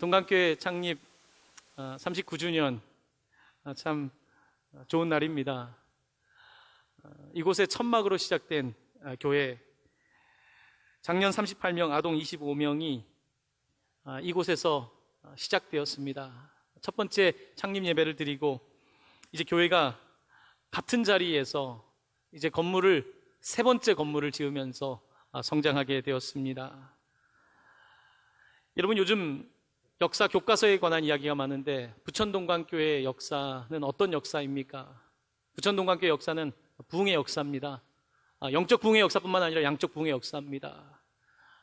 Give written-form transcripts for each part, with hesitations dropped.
동강교회 창립 39주년 참 좋은 날입니다. 이곳에 천막으로 시작된 교회, 작년 38명, 아동 25명이 이곳에서 시작되었습니다. 첫 번째 창립 예배를 드리고 이제 교회가 같은 자리에서 이제 세 번째 건물을 지으면서 성장하게 되었습니다. 여러분, 요즘 역사 교과서에 관한 이야기가 많은데 부천동강교회의 역사는 어떤 역사입니까? 부천동강교회 역사는 부흥의 역사입니다. 영적 부흥의 역사뿐만 아니라 양적 부흥의 역사입니다.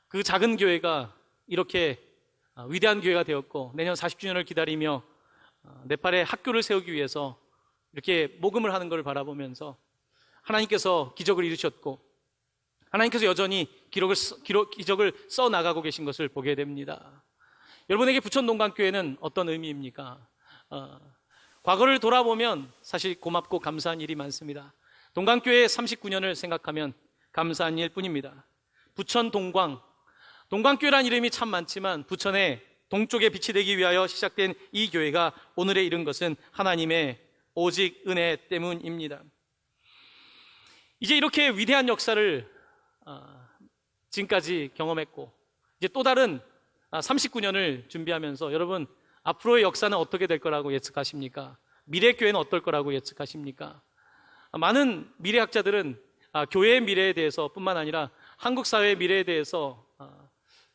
그 작은 교회가 이렇게 위대한 교회가 되었고, 내년 40주년을 기다리며 네팔에 학교를 세우기 위해서 이렇게 모금을 하는 것을 바라보면서 하나님께서 기적을 이루셨고, 하나님께서 여전히 기적을 써나가고 계신 것을 보게 됩니다. 여러분에게 부천동강교회는 어떤 의미입니까? 과거를 돌아보면 사실 고맙고 감사한 일이 많습니다. 동강교회 39년을 생각하면 감사한 일뿐입니다. 동강교회란 이름이 참 많지만 부천의 동쪽에 빛이 되기 위하여 시작된 이 교회가 오늘에 이른 것은 하나님의 오직 은혜 때문입니다. 이제 이렇게 위대한 역사를 지금까지 경험했고, 이제 또 다른 39년을 준비하면서 여러분, 앞으로의 역사는 어떻게 될 거라고 예측하십니까? 미래 교회는 어떨 거라고 예측하십니까? 많은 미래학자들은 교회의 미래에 대해서 뿐만 아니라 한국 사회의 미래에 대해서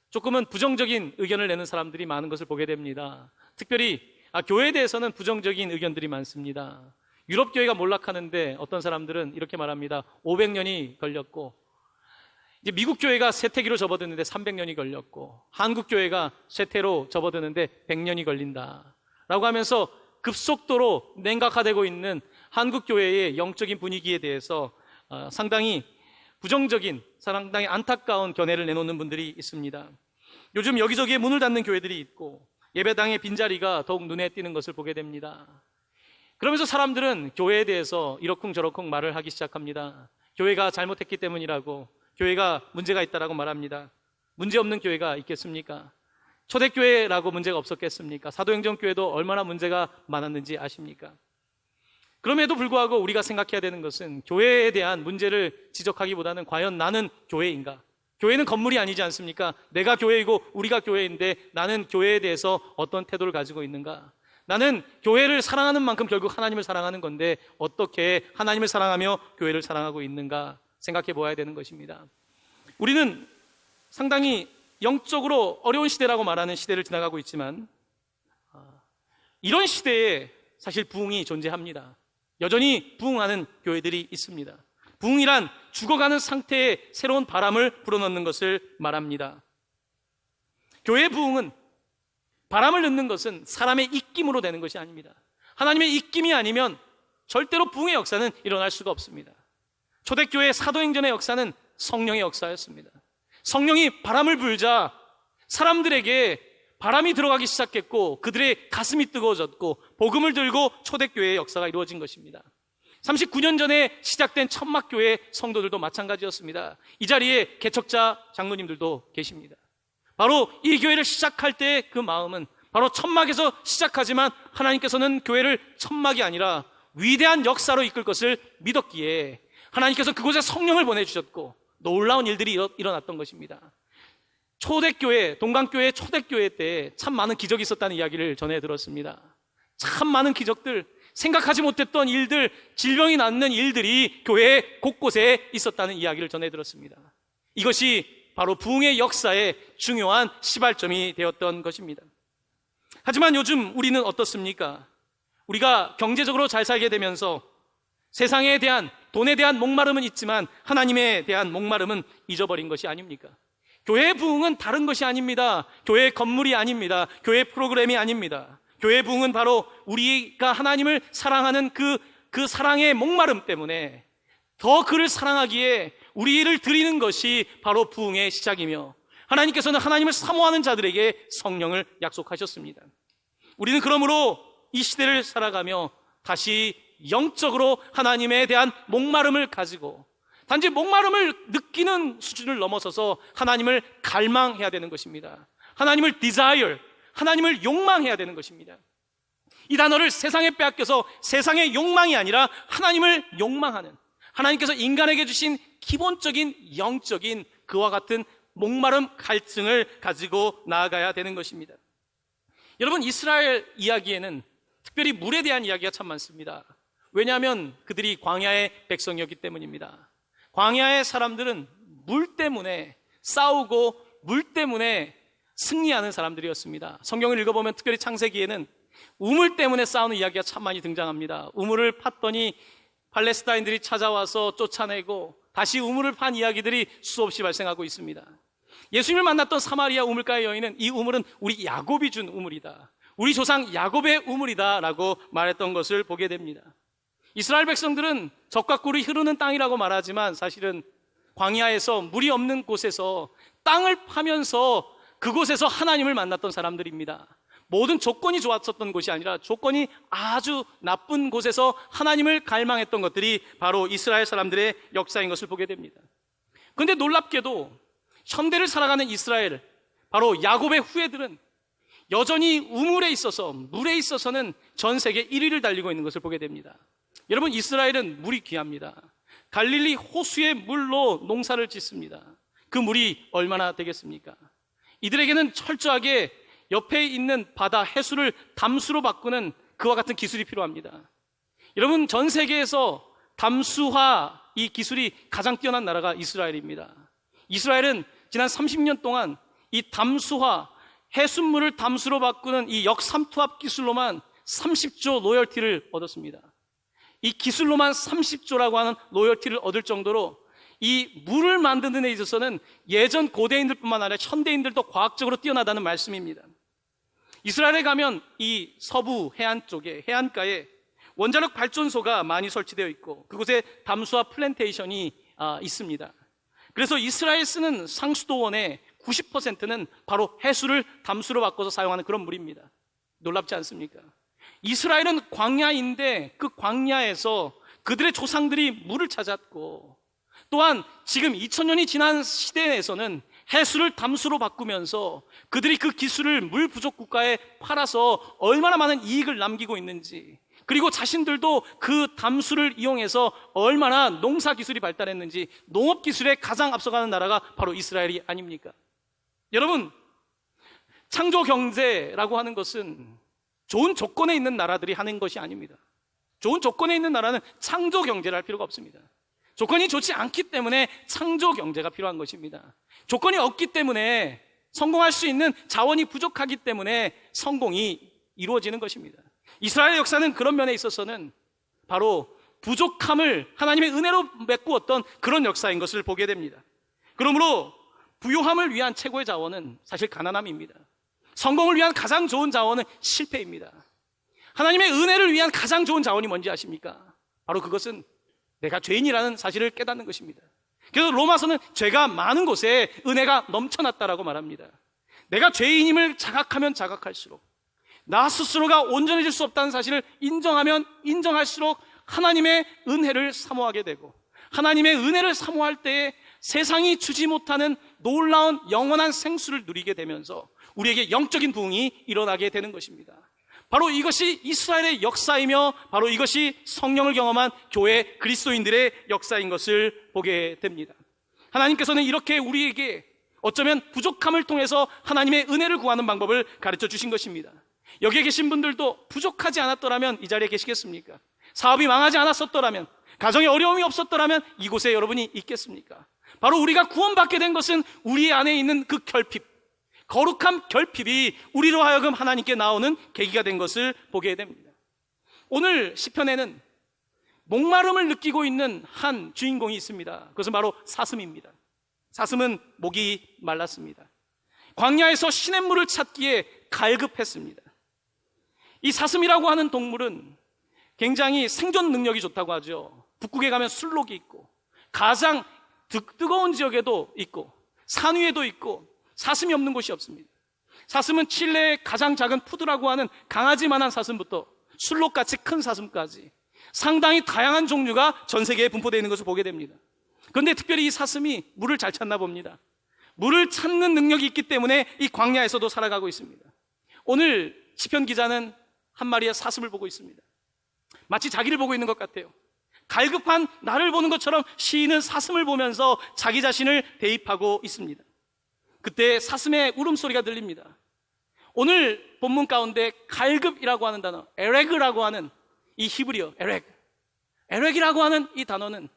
조금은 부정적인 의견을 내는 사람들이 많은 것을 보게 됩니다. 특별히 교회에 대해서는 부정적인 의견들이 많습니다. 유럽 교회가 몰락하는데 어떤 사람들은 이렇게 말합니다. 500년이 걸렸고, 이제 미국 교회가 쇠퇴기로 접어드는데 300년이 걸렸고, 한국 교회가 쇠퇴로 접어드는데 100년이 걸린다 라고 하면서 급속도로 냉각화되고 있는 한국 교회의 영적인 분위기에 대해서 상당히 부정적인, 상당히 안타까운 견해를 내놓는 분들이 있습니다. 요즘 여기저기에 문을 닫는 교회들이 있고, 예배당의 빈자리가 더욱 눈에 띄는 것을 보게 됩니다. 그러면서 사람들은 교회에 대해서 이러쿵저러쿵 말을 하기 시작합니다. 교회가 잘못했기 때문이라고, 교회가 문제가 있다라고 말합니다. 문제 없는 교회가 있겠습니까? 초대교회라고 문제가 없었겠습니까? 사도행전교회도 얼마나 문제가 많았는지 아십니까? 그럼에도 불구하고 우리가 생각해야 되는 것은 교회에 대한 문제를 지적하기보다는 과연 나는 교회인가? 교회는 건물이 아니지 않습니까? 내가 교회이고 우리가 교회인데 나는 교회에 대해서 어떤 태도를 가지고 있는가? 나는 교회를 사랑하는 만큼 결국 하나님을 사랑하는 건데 어떻게 하나님을 사랑하며 교회를 사랑하고 있는가 생각해 보아야 되는 것입니다. 우리는 상당히 영적으로 어려운 시대라고 말하는 시대를 지나가고 있지만 이런 시대에 사실 부흥이 존재합니다. 여전히 부흥하는 교회들이 있습니다. 부흥이란 죽어가는 상태에 새로운 바람을 불어넣는 것을 말합니다. 교회의 부흥은, 바람을 넣는 것은 사람의 입김으로 되는 것이 아닙니다. 하나님의 입김이 아니면 절대로 부흥의 역사는 일어날 수가 없습니다. 초대교회 사도행전의 역사는 성령의 역사였습니다. 성령이 바람을 불자 사람들에게 바람이 들어가기 시작했고, 그들의 가슴이 뜨거워졌고 복음을 들고 초대교회의 역사가 이루어진 것입니다. 39년 전에 시작된 천막교회 성도들도 마찬가지였습니다. 이 자리에 개척자 장로님들도 계십니다. 바로 이 교회를 시작할 때 그 마음은 바로 천막에서 시작하지만 하나님께서는 교회를 천막이 아니라 위대한 역사로 이끌 것을 믿었기에 하나님께서 그곳에 성령을 보내주셨고 놀라운 일들이 일어났던 것입니다. 초대교회, 동강교회 초대교회 때 참 많은 기적이 있었다는 이야기를 전해 들었습니다. 참 많은 기적들, 생각하지 못했던 일들, 질병이 낫는 일들이 교회 곳곳에 있었다는 이야기를 전해 들었습니다. 이것이 바로 부흥의 역사의 중요한 시발점이 되었던 것입니다. 하지만 요즘 우리는 어떻습니까? 우리가 경제적으로 잘 살게 되면서 세상에 대한, 돈에 대한 목마름은 있지만 하나님에 대한 목마름은 잊어버린 것이 아닙니까? 교회의 부흥은 다른 것이 아닙니다. 교회의 건물이 아닙니다. 교회의 프로그램이 아닙니다. 교회의 부흥은 바로 우리가 하나님을 사랑하는 그 사랑의 목마름 때문에 더 그를 사랑하기에 우리를 드리는 것이 바로 부흥의 시작이며, 하나님께서는 하나님을 사모하는 자들에게 성령을 약속하셨습니다. 우리는 그러므로 이 시대를 살아가며 다시 영적으로 하나님에 대한 목마름을 가지고, 단지 목마름을 느끼는 수준을 넘어서서 하나님을 갈망해야 되는 것입니다. 하나님을 desire, 하나님을 욕망해야 되는 것입니다. 이 단어를 세상에 빼앗겨서 세상의 욕망이 아니라 하나님을 욕망하는, 하나님께서 인간에게 주신 기본적인 영적인 그와 같은 목마름 갈증을 가지고 나아가야 되는 것입니다. 여러분, 이스라엘 이야기에는 특별히 물에 대한 이야기가 참 많습니다. 왜냐하면 그들이 광야의 백성이었기 때문입니다. 광야의 사람들은 물 때문에 싸우고 물 때문에 승리하는 사람들이었습니다. 성경을 읽어보면 특별히 창세기에는 우물 때문에 싸우는 이야기가 참 많이 등장합니다. 우물을 팠더니 팔레스타인들이 찾아와서 쫓아내고 다시 우물을 판 이야기들이 수없이 발생하고 있습니다. 예수님을 만났던 사마리아 우물가의 여인은 이 우물은 우리 야곱이 준 우물이다, 우리 조상 야곱의 우물이다 라고 말했던 것을 보게 됩니다. 이스라엘 백성들은 젖과 꿀이 흐르는 땅이라고 말하지만 사실은 광야에서 물이 없는 곳에서 땅을 파면서 그곳에서 하나님을 만났던 사람들입니다. 모든 조건이 좋았었던 곳이 아니라 조건이 아주 나쁜 곳에서 하나님을 갈망했던 것들이 바로 이스라엘 사람들의 역사인 것을 보게 됩니다. 그런데 놀랍게도 현대를 살아가는 이스라엘, 바로 야곱의 후예들은 여전히 우물에 있어서, 물에 있어서는 전 세계 1위를 달리고 있는 것을 보게 됩니다. 여러분, 이스라엘은 물이 귀합니다. 갈릴리 호수의 물로 농사를 짓습니다. 그 물이 얼마나 되겠습니까? 이들에게는 철저하게 옆에 있는 바다, 해수를 담수로 바꾸는 그와 같은 기술이 필요합니다. 여러분, 전 세계에서 담수화 이 기술이 가장 뛰어난 나라가 이스라엘입니다. 이스라엘은 지난 30년 동안 이 담수화, 해수물을 담수로 바꾸는 이 역삼투압 기술로만 30조 로열티를 얻었습니다. 이 기술로만 30조라고 하는 로열티를 얻을 정도로 이 물을 만드는 데 있어서는 예전 고대인들뿐만 아니라 현대인들도 과학적으로 뛰어나다는 말씀입니다. 이스라엘에 가면 이 서부 해안 쪽에, 해안가에 원자력 발전소가 많이 설치되어 있고 그곳에 담수화 플랜테이션이 있습니다. 그래서 이스라엘 쓰는 상수도원의 90%는 바로 해수를 담수로 바꿔서 사용하는 그런 물입니다. 놀랍지 않습니까? 이스라엘은 광야인데 그 광야에서 그들의 조상들이 물을 찾았고, 또한 지금 2000년이 지난 시대에서는 해수를 담수로 바꾸면서 그들이 그 기술을 물 부족 국가에 팔아서 얼마나 많은 이익을 남기고 있는지, 그리고 자신들도 그 담수를 이용해서 얼마나 농사 기술이 발달했는지, 농업 기술에 가장 앞서가는 나라가 바로 이스라엘이 아닙니까? 여러분, 창조 경제라고 하는 것은 좋은 조건에 있는 나라들이 하는 것이 아닙니다. 좋은 조건에 있는 나라는 창조 경제를 할 필요가 없습니다. 조건이 좋지 않기 때문에 창조 경제가 필요한 것입니다. 조건이 없기 때문에, 성공할 수 있는 자원이 부족하기 때문에 성공이 이루어지는 것입니다. 이스라엘의 역사는 그런 면에 있어서는 바로 부족함을 하나님의 은혜로 메꾸었던 그런 역사인 것을 보게 됩니다. 그러므로 부요함을 위한 최고의 자원은 사실 가난함입니다. 성공을 위한 가장 좋은 자원은 실패입니다. 하나님의 은혜를 위한 가장 좋은 자원이 뭔지 아십니까? 바로 그것은 내가 죄인이라는 사실을 깨닫는 것입니다. 그래서 로마서는 죄가 많은 곳에 은혜가 넘쳐났다라고 말합니다. 내가 죄인임을 자각하면 자각할수록, 나 스스로가 온전해질 수 없다는 사실을 인정하면 인정할수록 하나님의 은혜를 사모하게 되고, 하나님의 은혜를 사모할 때에 세상이 주지 못하는 놀라운 영원한 생수를 누리게 되면서 우리에게 영적인 부흥이 일어나게 되는 것입니다. 바로 이것이 이스라엘의 역사이며 바로 이것이 성령을 경험한 교회 그리스도인들의 역사인 것을 보게 됩니다. 하나님께서는 이렇게 우리에게 어쩌면 부족함을 통해서 하나님의 은혜를 구하는 방법을 가르쳐 주신 것입니다. 여기에 계신 분들도 부족하지 않았더라면 이 자리에 계시겠습니까? 사업이 망하지 않았었더라면, 가정에 어려움이 없었더라면 이곳에 여러분이 있겠습니까? 바로 우리가 구원받게 된 것은 우리 안에 있는 그 결핍, 거룩한 결핍이 우리로 하여금 하나님께 나오는 계기가 된 것을 보게 됩니다. 오늘 시편에는 목마름을 느끼고 있는 한 주인공이 있습니다. 그것은 바로 사슴입니다. 사슴은 목이 말랐습니다. 광야에서 시냇물을 찾기에 갈급했습니다. 이 사슴이라고 하는 동물은 굉장히 생존 능력이 좋다고 하죠. 북극에 가면 술록이 있고, 가장 뜨거운 지역에도 있고, 산 위에도 있고, 사슴이 없는 곳이 없습니다. 사슴은 칠레의 가장 작은 푸드라고 하는 강아지만한 사슴부터 술록같이 큰 사슴까지 상당히 다양한 종류가 전 세계에 분포되어 있는 것을 보게 됩니다. 그런데 특별히 이 사슴이 물을 잘 찾나 봅니다. 물을 찾는 능력이 있기 때문에 이 광야에서도 살아가고 있습니다. 오늘 시편 기자는 한 마리의 사슴을 보고 있습니다. 마치 자기를 보고 있는 것 같아요. 갈급한 나를 보는 것처럼 시인은 사슴을 보면서 자기 자신을 대입하고 있습니다. 그때 사슴의 울음소리가 들립니다. 오늘 본문 가운데 갈급이라고 하는 단어, 에렉이라고 하는 이 히브리어, 에렉이라고 하는 이 단어는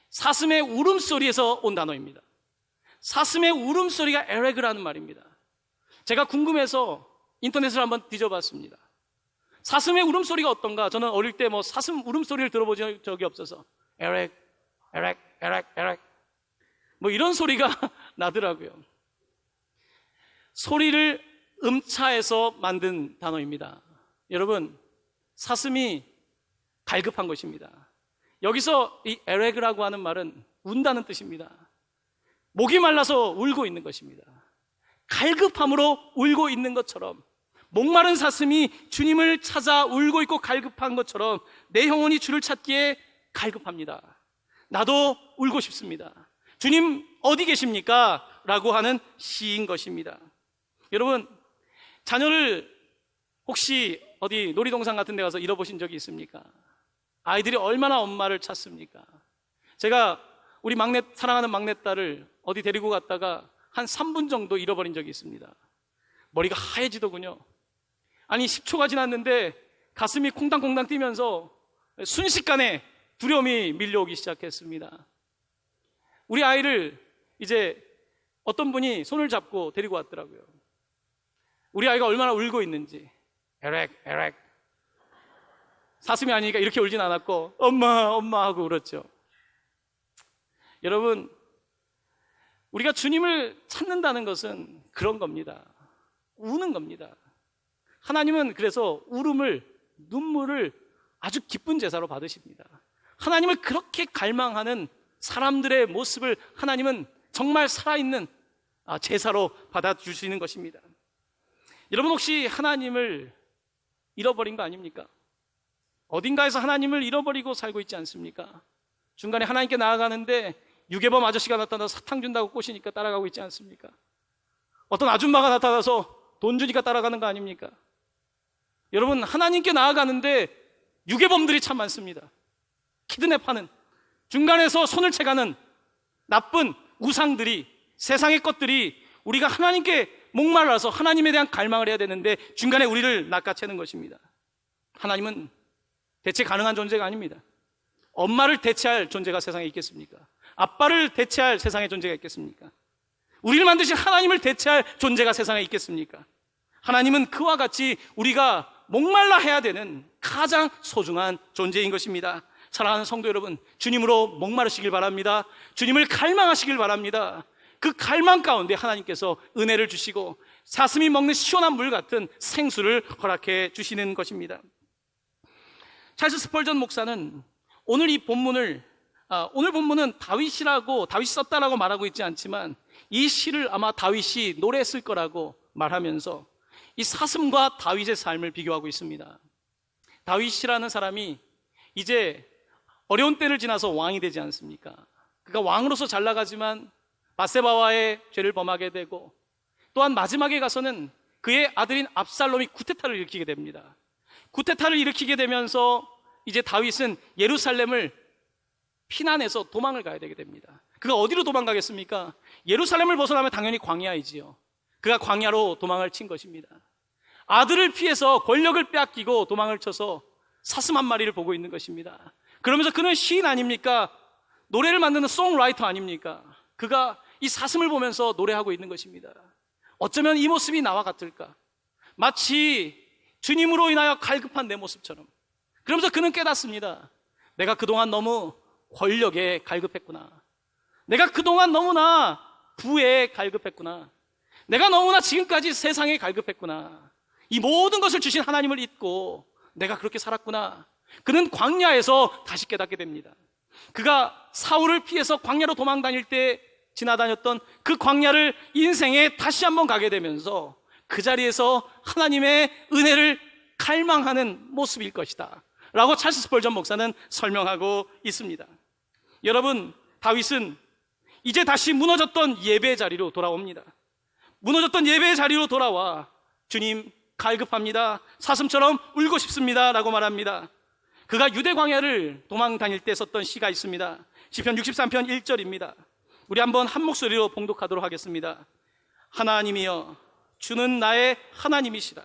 사슴의 울음소리에서 온 단어입니다. 사슴의 울음소리가 에렉이라는 말입니다. 제가 궁금해서 인터넷을 한번 뒤져봤습니다. 사슴의 울음소리가 어떤가? 저는 어릴 때 사슴 울음소리를 들어본 적이 없어서 에렉 이런 소리가 나더라고요. 소리를 음차해서 만든 단어입니다. 여러분, 사슴이 갈급한 것입니다. 여기서 이 에렉이라고 하는 말은 운다는 뜻입니다. 목이 말라서 울고 있는 것입니다. 갈급함으로 울고 있는 것처럼, 목마른 사슴이 주님을 찾아 울고 있고 갈급한 것처럼 내 영혼이 주를 찾기에 갈급합니다. 나도 울고 싶습니다. 주님 어디 계십니까? 라고 하는 시인 것입니다. 여러분, 자녀를 혹시 어디 놀이동산 같은 데 가서 잃어보신 적이 있습니까? 아이들이 얼마나 엄마를 찾습니까? 제가 우리 사랑하는 막내딸을 어디 데리고 갔다가 한 3분 정도 잃어버린 적이 있습니다. 머리가 하얘지더군요. 아니 10초가 지났는데 가슴이 콩당콩당 뛰면서 순식간에 두려움이 밀려오기 시작했습니다. 우리 아이를 이제 어떤 분이 손을 잡고 데리고 왔더라고요. 우리 아이가 얼마나 울고 있는지. 에렉 사슴이 아니니까 이렇게 울진 않았고 엄마 하고 울었죠. 여러분, 우리가 주님을 찾는다는 것은 그런 겁니다. 우는 겁니다. 하나님은 그래서 눈물을 아주 기쁜 제사로 받으십니다. 하나님을 그렇게 갈망하는 사람들의 모습을 하나님은 정말 살아있는 제사로 받아주시는 것입니다. 여러분, 혹시 하나님을 잃어버린 거 아닙니까? 어딘가에서 하나님을 잃어버리고 살고 있지 않습니까? 중간에 하나님께 나아가는데 유괴범 아저씨가 나타나서 사탕 준다고 꼬시니까 따라가고 있지 않습니까? 어떤 아줌마가 나타나서 돈 주니까 따라가는 거 아닙니까? 여러분, 하나님께 나아가는데 유괴범들이 참 많습니다. 키드냅하는, 중간에서 손을 채가는 나쁜 우상들이, 세상의 것들이 우리가 하나님께 목말라서 하나님에 대한 갈망을 해야 되는데 중간에 우리를 낚아채는 것입니다. 하나님은 대체 가능한 존재가 아닙니다. 엄마를 대체할 존재가 세상에 있겠습니까? 아빠를 대체할 세상에 존재가 있겠습니까? 우리를 만드신 하나님을 대체할 존재가 세상에 있겠습니까? 하나님은 그와 같이 우리가 목말라 해야 되는 가장 소중한 존재인 것입니다. 사랑하는 성도 여러분, 주님으로 목마르시길 바랍니다. 주님을 갈망하시길 바랍니다. 그 갈망 가운데 하나님께서 은혜를 주시고 사슴이 먹는 시원한 물 같은 생수를 허락해 주시는 것입니다. 찰스 스펄전 목사는 오늘 본문은 다윗이 썼다라고 말하고 있지 않지만 이 시를 아마 다윗이 노래했을 거라고 말하면서 이 사슴과 다윗의 삶을 비교하고 있습니다. 다윗이라는 사람이 이제 어려운 때를 지나서 왕이 되지 않습니까? 그가 왕으로서 잘 나가지만 바세바와의 죄를 범하게 되고 또한 마지막에 가서는 그의 아들인 압살롬이 쿠데타를 일으키게 됩니다. 쿠데타를 일으키게 되면서 이제 다윗은 예루살렘을 피난해서 도망을 가야 되게 됩니다. 그가 어디로 도망가겠습니까? 예루살렘을 벗어나면 당연히 광야이지요. 그가 광야로 도망을 친 것입니다. 아들을 피해서 권력을 빼앗기고 도망을 쳐서 사슴 한 마리를 보고 있는 것입니다. 그러면서 그는 시인 아닙니까? 노래를 만드는 송라이터 아닙니까? 그가 이 사슴을 보면서 노래하고 있는 것입니다. 어쩌면 이 모습이 나와 같을까? 마치 주님으로 인하여 갈급한 내 모습처럼. 그러면서 그는 깨닫습니다. 내가 그동안 너무 권력에 갈급했구나. 내가 그동안 너무나 부에 갈급했구나. 내가 너무나 지금까지 세상에 갈급했구나. 이 모든 것을 주신 하나님을 잊고 내가 그렇게 살았구나. 그는 광야에서 다시 깨닫게 됩니다. 그가 사울을 피해서 광야로 도망 다닐 때 지나다녔던 그 광야를 인생에 다시 한번 가게 되면서 그 자리에서 하나님의 은혜를 갈망하는 모습일 것이다 라고 찰스 스펄전 목사는 설명하고 있습니다. 여러분, 다윗은 이제 다시 무너졌던 예배의 자리로 돌아옵니다. 무너졌던 예배의 자리로 돌아와 주님, 갈급합니다. 사슴처럼 울고 싶습니다 라고 말합니다. 그가 유대 광야를 도망 다닐 때 썼던 시가 있습니다. 시편 63편 1절입니다. 우리 한번 한 목소리로 봉독하도록 하겠습니다. 하나님이여, 주는 나의 하나님이시라.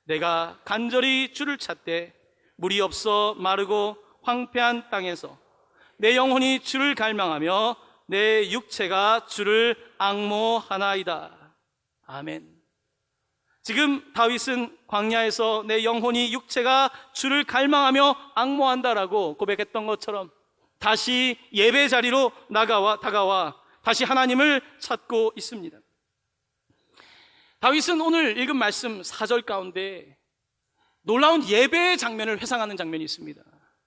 내가 간절히 주를 찾되 물이 없어 마르고 황폐한 땅에서 내 영혼이 주를 갈망하며 내 육체가 주를 앙모하나이다. 아멘. 지금 다윗은 광야에서 내 영혼이 육체가 주를 갈망하며 앙모한다라고 고백했던 것처럼 다시 예배 자리로 다가와 다시 하나님을 찾고 있습니다. 다윗은 오늘 읽은 말씀 4절 가운데 놀라운 예배의 장면을 회상하는 장면이 있습니다.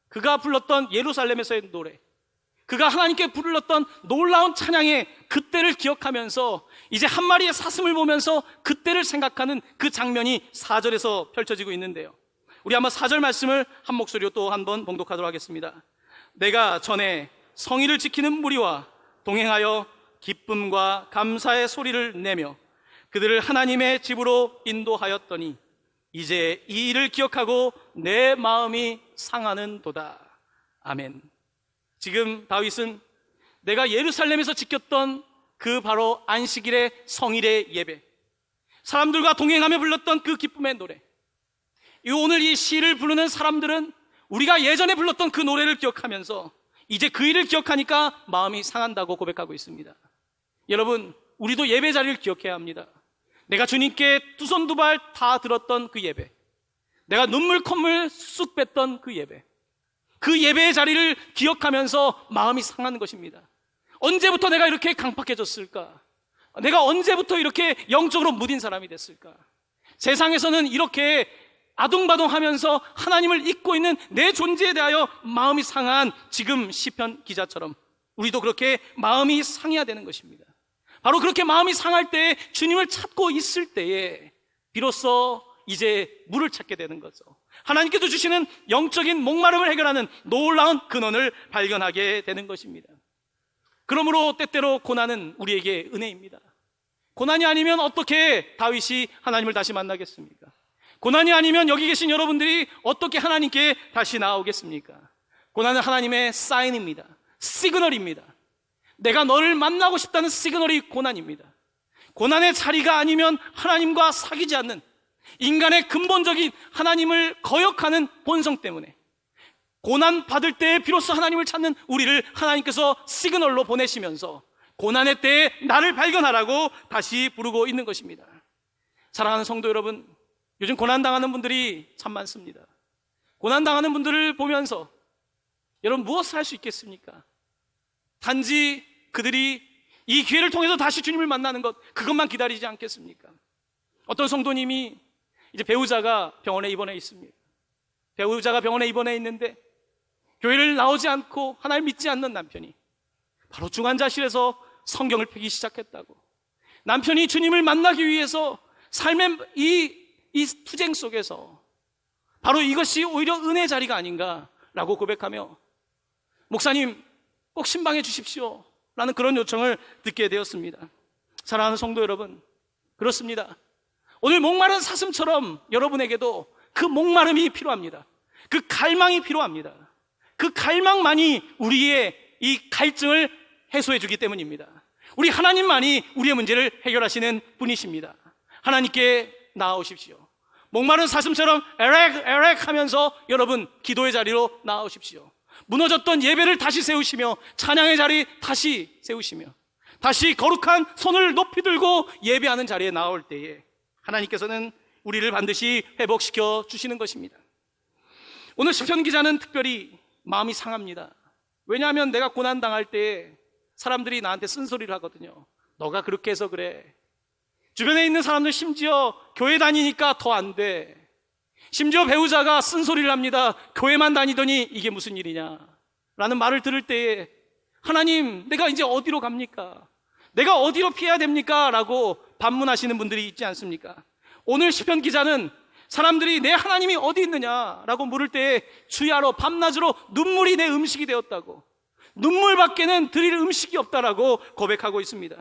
그가 불렀던 예루살렘에서의 노래, 그가 하나님께 불렀던 놀라운 찬양의 그때를 기억하면서 이제 한 마리의 사슴을 보면서 그때를 생각하는 그 장면이 4절에서 펼쳐지고 있는데요. 우리 한번 4절 말씀을 한 목소리로 또 한번 봉독하도록 하겠습니다. 내가 전에 성의를 지키는 무리와 동행하여 기쁨과 감사의 소리를 내며 그들을 하나님의 집으로 인도하였더니 이제 이 일을 기억하고 내 마음이 상하는도다. 아멘. 지금 다윗은 내가 예루살렘에서 지켰던 그 바로 안식일의 성일의 예배, 사람들과 동행하며 불렀던 그 기쁨의 노래, 오늘 이 시를 부르는 사람들은 우리가 예전에 불렀던 그 노래를 기억하면서 이제 그 일을 기억하니까 마음이 상한다고 고백하고 있습니다. 여러분, 우리도 예배 자리를 기억해야 합니다. 내가 주님께 두 손 두 발 다 들었던 그 예배, 내가 눈물 콧물 쑥 뺐던 그 예배, 그 예배의 자리를 기억하면서 마음이 상하는 것입니다. 언제부터 내가 이렇게 강팍해졌을까? 내가 언제부터 이렇게 영적으로 무딘 사람이 됐을까? 세상에서는 이렇게 아둥바둥하면서 하나님을 잊고 있는 내 존재에 대하여 마음이 상한 지금 시편 기자처럼 우리도 그렇게 마음이 상해야 되는 것입니다. 바로 그렇게 마음이 상할 때, 주님을 찾고 있을 때에 비로소 이제 물을 찾게 되는 거죠. 하나님께서 주시는 영적인 목마름을 해결하는 놀라운 근원을 발견하게 되는 것입니다. 그러므로 때때로 고난은 우리에게 은혜입니다. 고난이 아니면 어떻게 다윗이 하나님을 다시 만나겠습니까? 고난이 아니면 여기 계신 여러분들이 어떻게 하나님께 다시 나오겠습니까? 고난은 하나님의 사인입니다. 시그널입니다. 내가 너를 만나고 싶다는 시그널이 고난입니다. 고난의 자리가 아니면 하나님과 사귀지 않는 인간의 근본적인 하나님을 거역하는 본성 때문에 고난 받을 때에 비로소 하나님을 찾는 우리를 하나님께서 시그널로 보내시면서 고난의 때에 나를 발견하라고 다시 부르고 있는 것입니다. 사랑하는 성도 여러분, 요즘 고난당하는 분들이 참 많습니다. 고난당하는 분들을 보면서 여러분 무엇을 할 수 있겠습니까? 단지 그들이 이 기회를 통해서 다시 주님을 만나는 것, 그것만 기다리지 않겠습니까? 어떤 성도님이 이제 배우자가 병원에 입원해 있습니다. 배우자가 병원에 입원해 있는데 교회를 나오지 않고 하나님 믿지 않는 남편이 바로 중환자실에서 성경을 펴기 시작했다고, 남편이 주님을 만나기 위해서 삶의 이 투쟁 속에서 바로 이것이 오히려 은혜 자리가 아닌가라고 고백하며 목사님 꼭 신방해 주십시오 라는 그런 요청을 듣게 되었습니다. 사랑하는 성도 여러분, 그렇습니다. 오늘 목마른 사슴처럼 여러분에게도 그 목마름이 필요합니다. 그 갈망이 필요합니다. 그 갈망만이 우리의 이 갈증을 해소해 주기 때문입니다. 우리 하나님만이 우리의 문제를 해결하시는 분이십니다. 하나님께 나아오십시오. 목마른 사슴처럼 에렉 하면서 여러분 기도의 자리로 나아오십시오. 무너졌던 예배를 다시 세우시며 찬양의 자리 다시 세우시며 다시 거룩한 손을 높이 들고 예배하는 자리에 나올 때에 하나님께서는 우리를 반드시 회복시켜 주시는 것입니다. 오늘 시편 기자는 특별히 마음이 상합니다. 왜냐하면 내가 고난당할 때 사람들이 나한테 쓴소리를 하거든요. 너가 그렇게 해서 그래. 주변에 있는 사람들 심지어 교회 다니니까 더 안 돼. 심지어 배우자가 쓴소리를 합니다. 교회만 다니더니 이게 무슨 일이냐 라는 말을 들을 때에 하나님, 내가 이제 어디로 갑니까? 내가 어디로 피해야 됩니까? 라고 반문하시는 분들이 있지 않습니까? 오늘 시편 기자는 사람들이 내 하나님이 어디 있느냐라고 물을 때에 주야로 밤낮으로 눈물이 내 음식이 되었다고, 눈물밖에는 드릴 음식이 없다라고 고백하고 있습니다.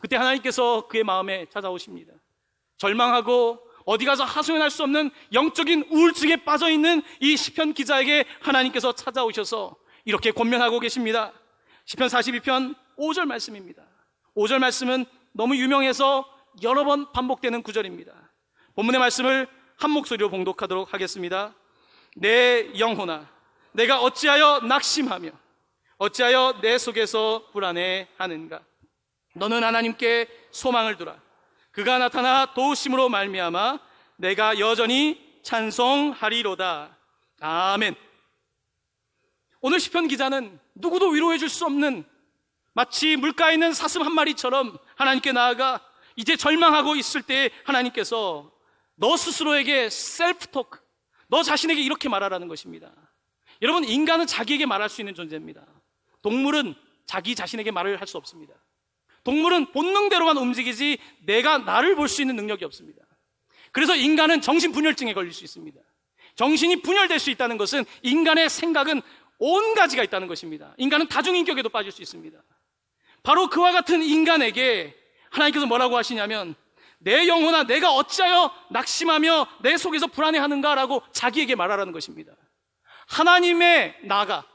그때 하나님께서 그의 마음에 찾아오십니다. 절망하고 어디 가서 하소연할 수 없는 영적인 우울증에 빠져있는 이 시편 기자에게 하나님께서 찾아오셔서 이렇게 권면하고 계십니다. 시편 42편 5절 말씀입니다. 5절 말씀은 너무 유명해서 여러 번 반복되는 구절입니다. 본문의 말씀을 한 목소리로 봉독하도록 하겠습니다. 내 영혼아, 내가 어찌하여 낙심하며 어찌하여 내 속에서 불안해하는가. 너는 하나님께 소망을 두라. 그가 나타나 도우심으로 말미암아 내가 여전히 찬송하리로다. 아멘. 오늘 시편 기자는 누구도 위로해 줄 수 없는 마치 물가에 있는 사슴 한 마리처럼 하나님께 나아가 이제 절망하고 있을 때 하나님께서 너 스스로에게 셀프 토크, 너 자신에게 이렇게 말하라는 것입니다. 여러분, 인간은 자기에게 말할 수 있는 존재입니다. 동물은 자기 자신에게 말을 할 수 없습니다. 동물은 본능대로만 움직이지 내가 나를 볼 수 있는 능력이 없습니다. 그래서 인간은 정신분열증에 걸릴 수 있습니다. 정신이 분열될 수 있다는 것은 인간의 생각은 온 가지가 있다는 것입니다. 인간은 다중인격에도 빠질 수 있습니다. 바로 그와 같은 인간에게 하나님께서 뭐라고 하시냐면 내 영혼아, 내가 어찌하여 낙심하며 내 속에서 불안해하는가라고 자기에게 말하라는 것입니다. 하나님의 나가,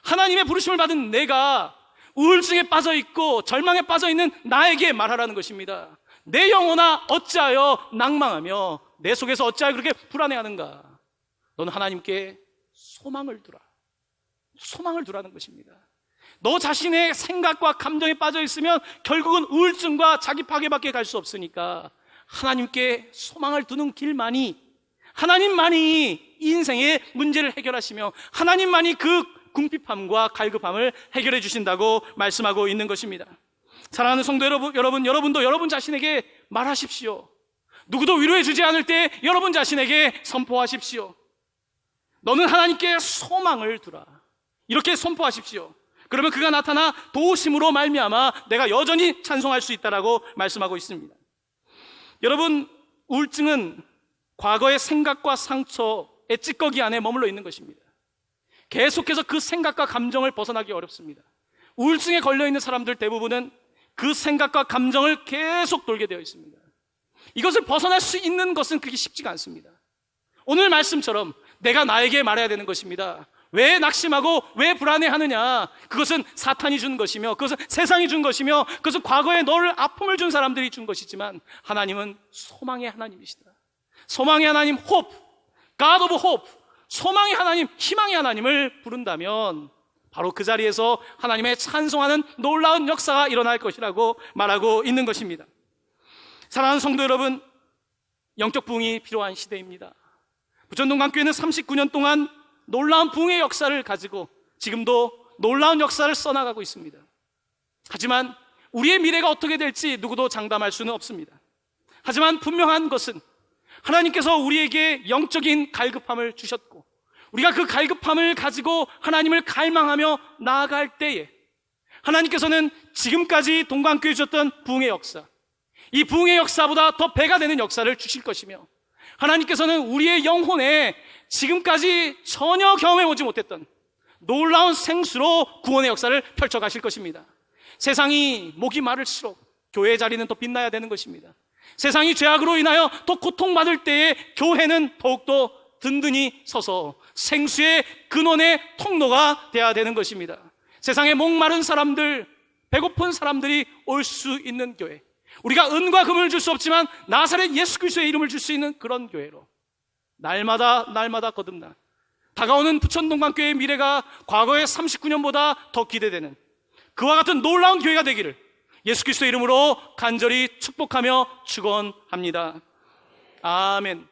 하나님의 부르심을 받은 내가 우울증에 빠져있고 절망에 빠져있는 나에게 말하라는 것입니다. 내 영혼아, 어찌하여 낭망하며 내 속에서 어찌하여 그렇게 불안해하는가. 너는 하나님께 소망을 두라. 소망을 두라는 것입니다. 너 자신의 생각과 감정에 빠져있으면 결국은 우울증과 자기 파괴밖에 갈 수 없으니까 하나님께 소망을 두는 길만이, 하나님만이 인생의 문제를 해결하시며 하나님만이 그 궁핍함과 갈급함을 해결해 주신다고 말씀하고 있는 것입니다. 사랑하는 성도 여러분도 여러분 자신에게 말하십시오. 누구도 위로해 주지 않을 때 여러분 자신에게 선포하십시오. 너는 하나님께 소망을 두라. 이렇게 선포하십시오. 그러면 그가 나타나 도우심으로 말미암아 내가 여전히 찬송할 수 있다라고 말씀하고 있습니다. 여러분, 우울증은 과거의 생각과 상처의 찌꺼기 안에 머물러 있는 것입니다. 계속해서 그 생각과 감정을 벗어나기 어렵습니다. 우울증에 걸려있는 사람들 대부분은 그 생각과 감정을 계속 돌게 되어 있습니다. 이것을 벗어날 수 있는 것은 그렇게 쉽지가 않습니다. 오늘 말씀처럼 내가 나에게 말해야 되는 것입니다. 왜 낙심하고 왜 불안해하느냐? 그것은 사탄이 준 것이며 그것은 세상이 준 것이며 그것은 과거에 너를 아픔을 준 사람들이 준 것이지만 하나님은 소망의 하나님이시다. 소망의 하나님, hope, God of hope, 소망의 하나님, 희망의 하나님을 부른다면 바로 그 자리에서 하나님의 찬송하는 놀라운 역사가 일어날 것이라고 말하고 있는 것입니다. 사랑하는 성도 여러분, 영적 부흥이 필요한 시대입니다. 부천동강교회는 39년 동안 놀라운 부흥의 역사를 가지고 지금도 놀라운 역사를 써나가고 있습니다. 하지만 우리의 미래가 어떻게 될지 누구도 장담할 수는 없습니다. 하지만 분명한 것은 하나님께서 우리에게 영적인 갈급함을 주셨고 우리가 그 갈급함을 가지고 하나님을 갈망하며 나아갈 때에 하나님께서는 지금까지 동강교회 주셨던 부흥의 역사, 이 부흥의 역사보다 더 배가 되는 역사를 주실 것이며 하나님께서는 우리의 영혼에 지금까지 전혀 경험해보지 못했던 놀라운 생수로 구원의 역사를 펼쳐가실 것입니다. 세상이 목이 마를수록 교회의 자리는 더 빛나야 되는 것입니다. 세상이 죄악으로 인하여 더 고통받을 때에 교회는 더욱더 든든히 서서 생수의 근원의 통로가 되어야 되는 것입니다. 세상에 목마른 사람들, 배고픈 사람들이 올 수 있는 교회, 우리가 은과 금을 줄 수 없지만 나사렛 예수 그리스도의 이름을 줄 수 있는 그런 교회로 날마다 거듭나 다가오는 부천동강교회의 미래가 과거의 39년보다 더 기대되는 그와 같은 놀라운 교회가 되기를 예수 그리스도의 이름으로 간절히 축복하며 축원합니다. 아멘.